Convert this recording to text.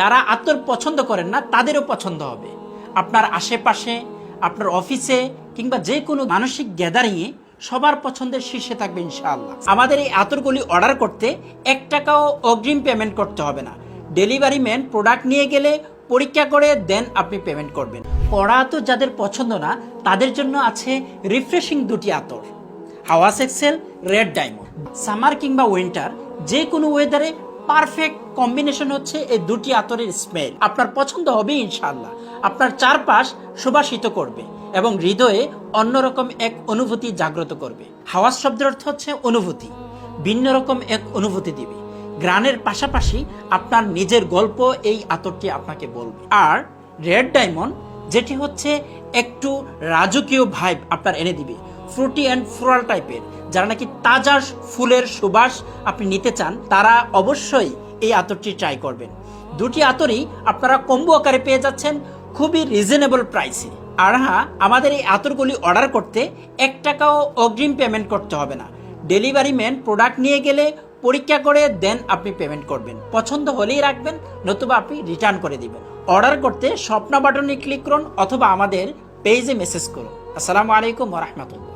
যারা আতর পছন্দ করেন না তাদেরও পছন্দ হবে। আপনার আশেপাশে, আপনার অফিসে কিংবা যে কোনো মানসিক গ্যাদারিংয়ে সবার পছন্দের শীর্ষে থাকবে ইনশাআল্লাহ। আমাদের এই আতরগুলি অর্ডার করতে 1 টাকাও অগ্রিম পেমেন্ট করতে হবে না। ডেলিভারি ম্যান প্রোডাক্ট নিয়ে গেলে পরীক্ষা করে দেন আপনি পেমেন্ট করবেন। কড়া আতর যাদের পছন্দ না তাদের জন্য আছে রিফ্রেশিং দুটি আতর, হাওয়াস এক্সেল, রেড ডায়মন্ড। সামার কিংবা উইন্টার যে কোনো ওয়েদারে পারফেক্ট কম্বিনেশন হচ্ছে এই দুটি আতরের স্মেল। আপনার পছন্দ হবে ইনশাআল্লাহ। আপনার চারপাশ সুবাসিত করবে এবং হৃদয়ে অন্যরকম এক অনুভূতি জাগ্রত করবে। হাওয়াস শব্দের অর্থ হচ্ছে অনুভূতি, ভিন্ন রকম এক অনুভূতি দিবে। গ্রানের পাশাপাশি আপনার নিজের গল্প এই আতরটি আপনাকে বলবে। আর রেড ডায়মন্ড যেটি হচ্ছে একটু রাজকীয় ভাইব আপনার এনে দিবে, ফ্রুটি অ্যান্ড ফ্লোরাল টাইপের। যারা নাকি তাজা ফুলের সুবাস আপনি নিতে চান তারা অবশ্যই এই আতরটি ট্রাই করবেন। দুটি আতরই আপনারা কম্বো আকারে পেয়ে যাচ্ছেন খুবই রিজনেবল প্রাইসে। আর হ্যাঁ, আমাদের এই আতরগুলি অর্ডার করতে 1 টাকাও অগ্রিম পেমেন্ট করতে হবে না। ডেলিভারি ম্যান প্রোডাক্ট নিয়ে গেলে পরীক্ষা করে দেন আপনি পেমেন্ট করবেন। পছন্দ হলেই রাখবেন, নতুবা আপনি রিটার্ন করে দিবেন। অর্ডার করতে স্বপ্না বাটনে ক্লিক করুন অথবা আমাদের পেজে মেসেজ করুন। আসসালামু আলাইকুম ওয়া রাহমাতুল্লাহ।